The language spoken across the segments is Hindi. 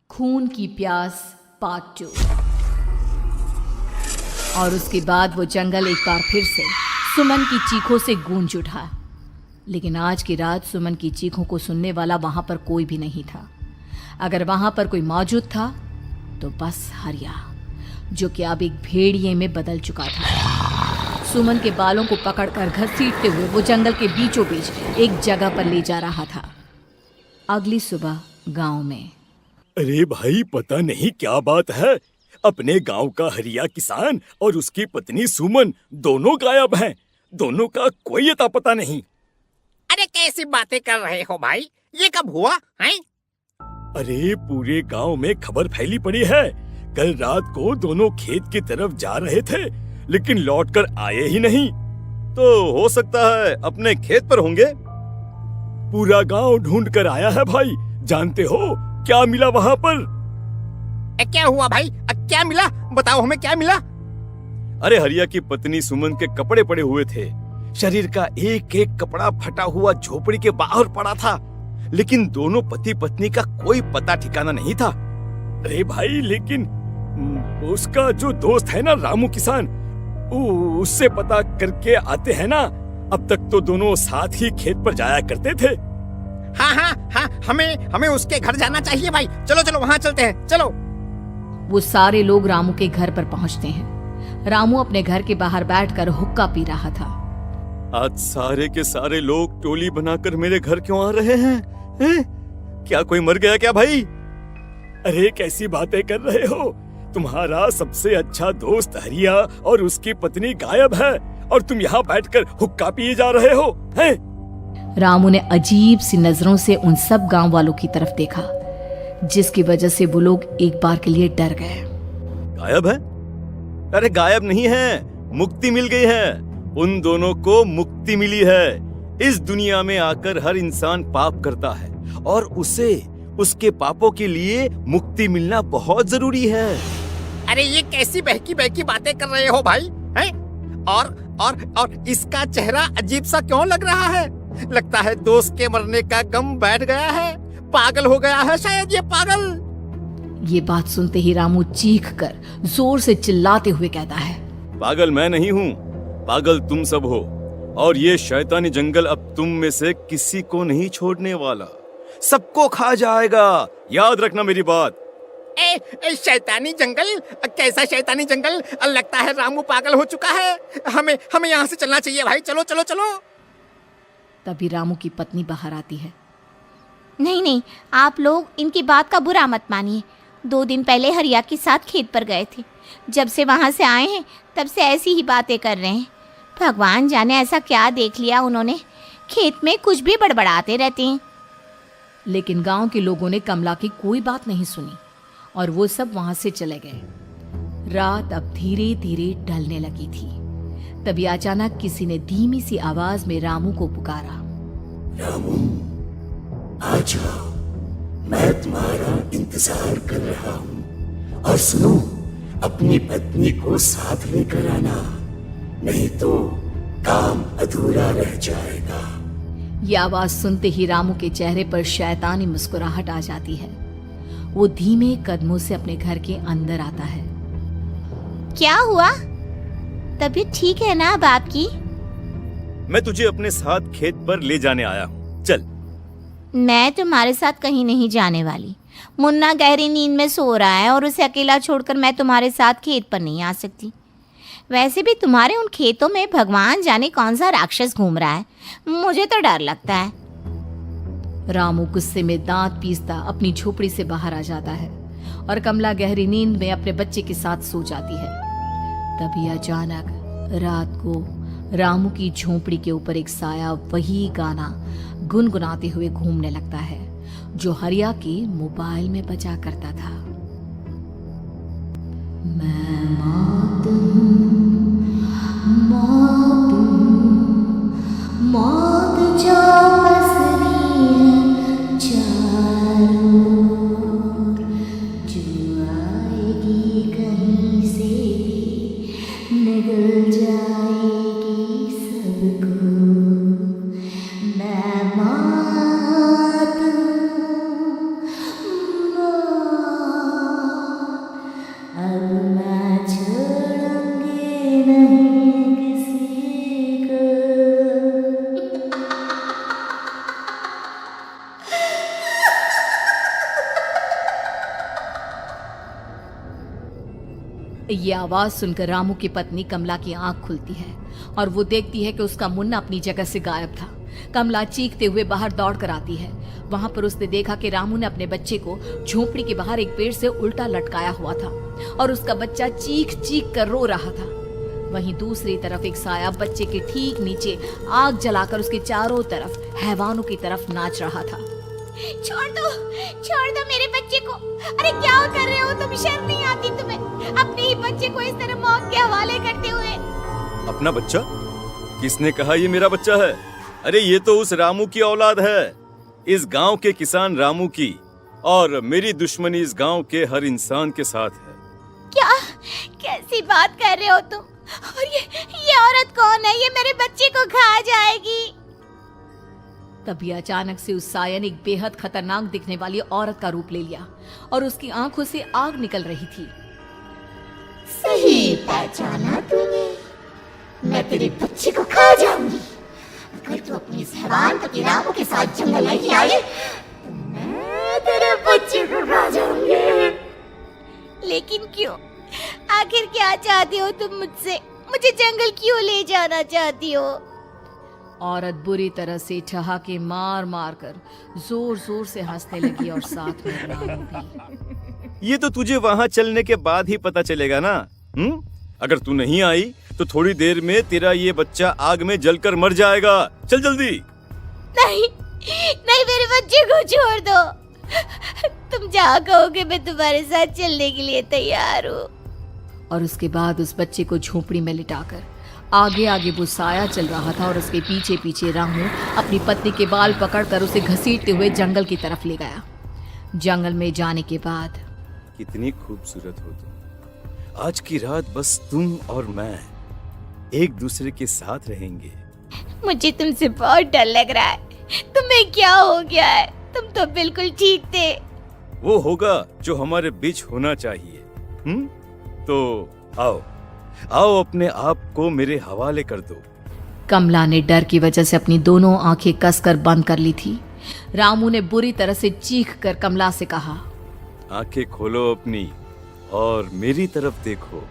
खून की प्यास पार्ट 2। और उसके बाद वो जंगल एक बार फिर से सुमन की चीखों से गूंज उठा। लेकिन आज की रात सुमन की चीखों को सुनने वाला वहां पर कोई भी नहीं था। अगर वहां पर कोई मौजूद था तो बस हरिया, जो कि अब एक भेड़िए में बदल चुका था। सुमन के बालों को पकड़कर घसीटते हुए वो जंगल के बीचों बीच एक जगह पर ले जा रहा था। अगली सुबह गांव में। अरे भाई, पता नहीं क्या बात है, अपने गांव का हरिया किसान और उसकी पत्नी सुमन दोनों गायब हैं। दोनों का कोई अता पता नहीं। अरे कैसी बातें कर रहे हो भाई, ये कब हुआ है? अरे पूरे गांव में खबर फैली पड़ी है। कल रात को दोनों खेत की तरफ जा रहे थे, लेकिन लौटकर आए ही नहीं। तो हो सकता है अपने खेत पर होंगे। पूरा गांव ढूंढ कर आया है भाई। जानते हो क्या मिला वहां पर? क्या हुआ भाई? क्या मिला? बताओ हमें क्या मिला? अरे हरिया की पत्नी सुमन के कपड़े पड़े हुए थे। शरीर का एक एक कपड़ा फटा हुआ झोपड़ी के बाहर पड़ा था, लेकिन दोनों पति पत्नी का कोई पता ठिकाना नहीं था। अरे भाई, लेकिन उसका जो दोस्त है ना रामू किसान, उससे पता करके आते हैं ना। अब तक तो दोनों साथ ही खेत पर जाया करते थे। हाँ, हमें उसके घर जाना चाहिए भाई। चलो वहाँ चलते हैं, चलो। वो सारे लोग रामू के घर पर पहुंचते हैं। रामू अपने घर के बाहर बैठकर हुक्का पी रहा था। आज सारे के सारे लोग टोली बनाकर मेरे घर क्यों आ रहे हैं? क्या कोई मर गया क्या भाई? अरे कैसी बातें कर रहे हो? तुम्हारा सबसे अच्छा दोस्त हरिया और उसकी पत्नी गायब है और तुम यहाँ बैठकर हुक्का पिए जा रहे हो हैं? रामू ने अजीब सी नजरों से उन सब गांव वालों की तरफ देखा, जिसकी वजह से वो लोग एक बार के लिए डर गए। गायब है? अरे गायब नहीं है, मुक्ति मिल गई है। उन दोनों को मुक्ति मिली है। इस दुनिया में आकर हर इंसान पाप करता है और उसे उसके पापों के लिए मुक्ति मिलना बहुत जरूरी है। अरे ये कैसी बहकी बहकी बातें कर रहे हो भाई हैं? और इसका चेहरा अजीब सा क्यों लग रहा है? लगता है दोस्त के मरने का गम बैठ गया है। पागल हो गया है शायद ये पागल। ये बात सुनते ही रामू चीख कर जोर से चिल्लाते हुए कहता है, पागल मैं नहीं हूँ, पागल तुम सब हो। और ये शैतानी जंगल अब तुम में से किसी को नहीं छोड़ने वाला, सबको खा जाएगा। याद रखना मेरी बात। शैतानी जंगल? कैसा शैतानी जंगल? लगता है रामू पागल हो चुका है। हमें यहाँ से चलना चाहिए भाई। चलो। तभी रामू की पत्नी बाहर आती है। नहीं, आप लोग इनकी बात का बुरा मत मानिए। 2 दिन पहले हरिया के साथ खेत पर गए थे। जब से वहाँ से आए हैं तब से ऐसी ही बातें कर रहे हैं। भगवान जाने ऐसा क्या देख लिया उन्होंने, खेत में कुछ भी बड़बड़ाते रहते हैं। लेकिन गांव के लोगों ने कमला की कोई बात नहीं सुनी और वो सब वहां से चले गए। रात अब धीरे धीरे ढलने लगी थी। तभी अचानक किसी ने धीमी सी आवाज में रामू को पुकारा। रामू, आ जाओ, मैं तुम्हारा इंतजार कर रहा हूँ। और सुनो, अपनी पत्नी को साथ लेकर आना, नहीं तो काम अधूरा रह जाएगा। ये आवाज सुनते ही रामू के चेहरे पर शैतानी मुस्कुराहट आ जाती है। वो धीमे कदमों से अपने घर के अंदर आता है। क्या हुआ? तबीयत ठीक है ना अब आपकी? मैं तुझे अपने साथ खेत पर ले जाने आया हूँ, चल। मैं तुम्हारे साथ कहीं नहीं जाने वाली। मुन्ना गहरी नींद में सो रहा है और उसे अकेला छोड़कर मैं तुम्हारे साथ खेत पर नहीं आ सकती। वैसे भी तुम्हारे उन खेतों में भगवान जाने कौन सा राक्षस घूम रहा है, मुझे तो डर लगता है। रामू गुस्से में दांत पीसता अपनी झोपड़ी से बाहर आ जाता है और कमला गहरी नींद में अपने बच्चे के साथ सो जाती है। तभी अचानक रात को रामू की झोपड़ी के ऊपर एक साया वही गाना गुनगुनाते हुए घूमने लगता है जो हरिया के मोबाइल में बजा करता था। मैं मौत जो बसरी है चारों, जो आएगी कहीं से भी निगल जाएगी सबको। मैं मौत ये आवाज सुनकर रामू की पत्नी कमला की आंख खुलती है और वो देखती है कि उसका मुन्ना अपनी जगह से गायब था। कमला चीखते हुए बाहर दौड़ कर आती है। वहां पर उसने देखा कि रामू ने अपने बच्चे को झोपड़ी के बाहर एक पेड़ से उल्टा लटकाया हुआ था और उसका बच्चा चीख चीख कर रो रहा था। वहीं दूसरी तरफ एक साया बच्चे के ठीक नीचे आग जलाकर उसके चारों तरफ हैवानों की तरफ नाच रहा था। छोड़ दो मेरे बच्चे को। अरे क्या कर रहे हो तुम? शर्म नहीं आती तुम्हें अपने ही बच्चे को इस तरह मौत के हवाले करते हुए? अपना बच्चा? किसने कहा ये मेरा बच्चा है? अरे ये तो उस रामू की औलाद है, इस गांव के किसान रामू की, और मेरी दुश्मनी इस गांव के हर इंसान के साथ है। क्या कैसी बात कर रहे हो तुम? और ये औरत कौन है? ये मेरे बच्चे को खा जाएगी। तभी अचानक से उस साया ने एक बेहद खतरनाक दिखने वाली औरत का रूप ले लिया और उसकी आंखों से आग निकल रही थी। सही पहचाना तूने, मैं तेरे बच्चे को खा जाऊंगी। अगर तू अपनी इस हैवान पति रामू के साथ जंगल नहीं आई तो मैं तेरे बच्चे को खा जाऊंगी। लेकिन क्यों? आखिर क्या चाहती हो तुम मुझसे? मुझे जंगल क्यों ले जाना चाहती हो? औरत बुरी तरह से ठहाके मार मार कर जोर जोर से हंसने लगी और साथ में रामू भी। ये तो तुझे वहाँ चलने के बाद ही पता चलेगा ना। अगर तू नहीं आई तो थोड़ी देर में तेरा ये बच्चा आग में जलकर मर जाएगा। चल जल्दी। नहीं नहीं, मेरे बच्चे को छोड़ दो। तुम जहाँ कहोगे मैं तुम्हारे साथ चलने के लिए तैयार हूँ। और उसके बाद उस बच्चे को झोपड़ी में लिटाकर आगे आगे वो साया चल रहा था और उसके पीछे पीछे रामू अपनी पत्नी के बाल पकड़कर उसे घसीटते हुए जंगल की तरफ ले गया। जंगल में जाने के बाद कितनी खूबसूरत हो तुम। आज की रात बस तुम और मैं एक दूसरे के साथ रहेंगे। मुझे तुमसे बहुत डर लग रहा है। तुम्हें क्या हो गया है? तुम तो बिल्कुल ठीक थे। वो होगा जो हमारे बीच होना चाहिए। तो आओ आओ, अपने आप को मेरे हवाले कर दो। कमला ने डर की वजह से अपनी दोनों आंखें कसकर बंद कर ली थी। रामू ने बुरी तरह से चीख कर कमला से कहा, आंखें खोलो अपनी और मेरी तरफ देखो।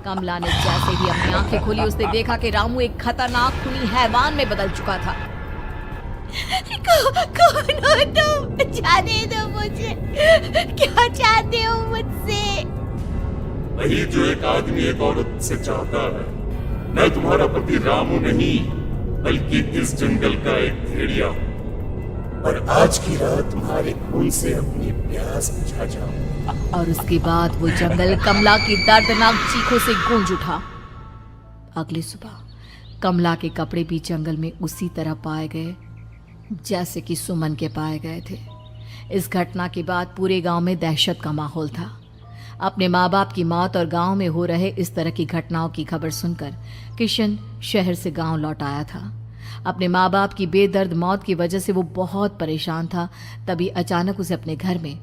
कमला ने जैसे ही अपनी आंखें खोली उसने देखा कि रामू एक खतरनाक खूनी हैवान में बदल चुका था। कौन हो तुम? जाने दो मुझे। क्या चाहते हो मुझसे? वही जो एक आदमी एक औरत से चाहता है। मैं तुम्हारा पति रामू नहीं, बल्कि इस जंगल का एक भेड़िया हूँ, और आज की रात तुम्हारे खून से अपनी प्यास बुझा जाऊं। और उसके बाद वो जंगल कमला की दर्दनाक चीखों से गूंज उठा। अगली सुबह कमला के कपड़े भी जंगल में उसी तरह पाए गए जैसे कि सुमन के पाए गए थे। इस घटना के बाद पूरे गांव में दहशत का माहौल था। अपने माँ बाप की मौत और गांव में हो रहे इस तरह की घटनाओं की खबर सुनकर किशन शहर से गांव लौट आया था। अपने माँ बाप की बेदर्द मौत की वजह से वो बहुत परेशान था। तभी अचानक उसे अपने घर में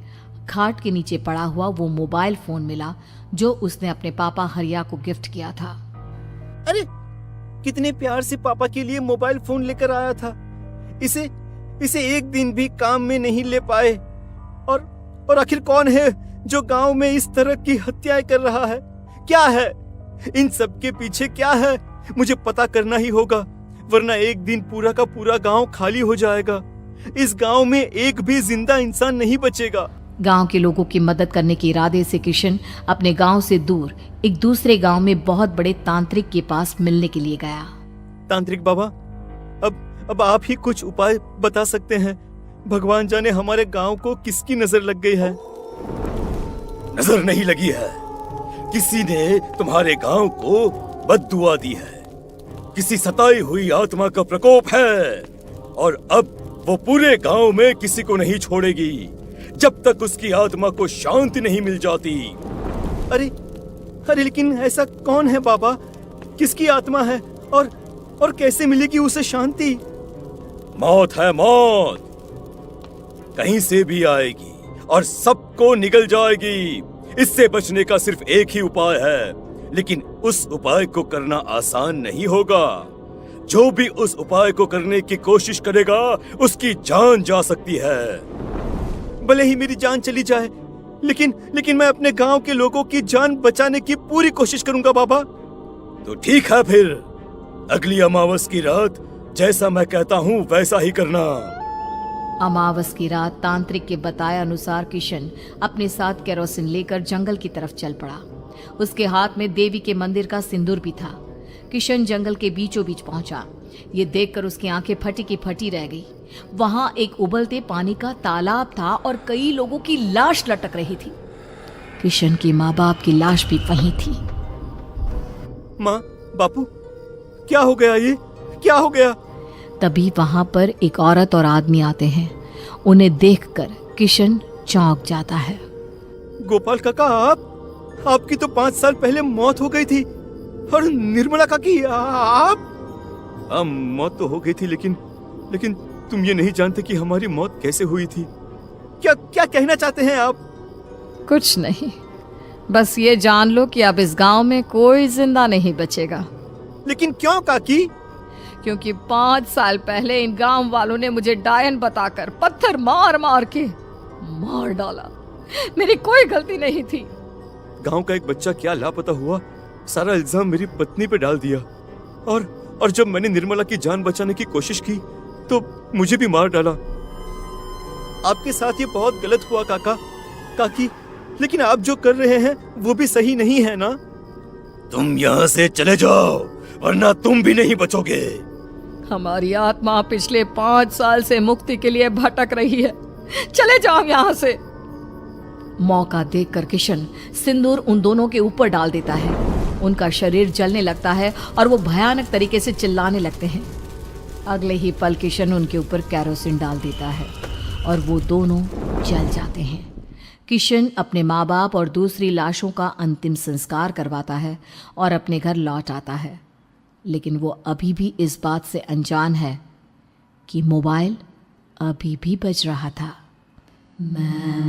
खाट के नीचे पड़ा हुआ वो मोबाइल फोन मिला जो उसने अपने पापा हरिया को गिफ्ट किया था। अरे कितने प्यार से पापा के लिए मोबाइल फोन लेकर आया था। इसे एक दिन भी काम में नहीं ले पाए। और आखिर कौन है जो गांव में इस तरह की हत्याएं कर रहा है? क्या है इन सब के पीछे? क्या है? मुझे पता करना ही होगा, वरना एक दिन पूरा का पूरा गांव खाली हो जाएगा। इस गांव में एक भी जिंदा इंसान नहीं बचेगा। गांव के लोगों की मदद करने के इरादे से किशन अपने गांव से दूर एक दूसरे गांव में बहुत बड़े तांत्रिक के पास मिलने के लिए गया। तांत्रिक बाबा, अब आप ही कुछ उपाय बता सकते हैं। भगवान जाने हमारे गांव को किसकी नजर लग गई है। नजर नहीं लगी है, किसी ने तुम्हारे गांव को बद्दुआ दी है। किसी सताई हुई आत्मा का प्रकोप है और अब वो पूरे गांव में किसी को नहीं छोड़ेगी जब तक उसकी आत्मा को शांति नहीं मिल जाती। अरे लेकिन ऐसा कौन है बाबा? किसकी आत्मा है और कैसे मिलेगी उसे शांति? मौत है, मौत कहीं से भी आएगी और सबको निगल जाएगी। इससे बचने का सिर्फ एक ही उपाय है, लेकिन उस उपाय को करना आसान नहीं होगा। जो भी उस उपाय को करने की कोशिश करेगा उसकी जान जा सकती है। भले ही मेरी जान चली जाए, लेकिन मैं अपने गांव के लोगों की जान बचाने की पूरी कोशिश करूंगा बाबा। तो ठीक है फिर, अगली अमावस की रात जैसा मैं कहता हूँ वैसा ही करना। अमावस की रात तांत्रिक के बताए अनुसार किशन अपने साथ केरोसिन लेकर जंगल की तरफ चल पड़ा। उसके हाथ में देवी के मंदिर का सिंदूर भी था। किशन जंगल के बीचों बीच पहुंचा। ये देखकर उसकी आंखें फटी की फटी रह गई। वहां एक उबलते पानी का तालाब था और कई लोगों की लाश लटक रही थी। किशन की माँ बाप की लाश भी वहीं थी। माँ, बापू, क्या हो गया? ये क्या हो गया? तभी वहां पर एक औरत और आदमी आते हैं। उन्हें देखकर किशन चौंक जाता है। गोपाल काका, आपकी तो 5 साल पहले मौत हो गई थी। और निर्मला काकी, आप? मौत तो हो गई थी, लेकिन तुम ये नहीं जानते कि हमारी मौत कैसे हुई थी। क्या कहना चाहते हैं आप? कुछ नहीं, बस ये जान लो कि अब इस गांव में कोई जिंदा नहीं बचेगा। लेकिन क्यों काकी? क्योंकि 5 साल पहले इन गांव वालों ने मुझे डायन बताकर पत्थर मार मार के मार डाला। मेरी कोई गलती नहीं थी। गांव का एक बच्चा क्या लापता हुआ, सारा इल्जाम मेरी पत्नी पे डाल दिया। और जब मैंने निर्मला की जान बचाने की कोशिश की तो मुझे भी मार डाला। आपके साथ ये बहुत गलत हुआ काकी, लेकिन आप जो कर रहे हैं वो भी सही नहीं है ना? तुम यहाँ से चले जाओ वरना तुम भी नहीं बचोगे। हमारी आत्मा पिछले 5 साल से मुक्ति के लिए भटक रही है। चले जाओ यहाँ से। मौका देखकर किशन सिंदूर उन दोनों के ऊपर डाल देता है। उनका शरीर जलने लगता है और वो भयानक तरीके से चिल्लाने लगते हैं। अगले ही पल किशन उनके ऊपर केरोसिन डाल देता है और वो दोनों जल जाते हैं। किशन अपने माँ बाप और दूसरी लाशों का अंतिम संस्कार करवाता है और अपने घर लौट आता है। लेकिन वो अभी भी इस बात से अनजान है कि मोबाइल अभी भी बज रहा था। मैं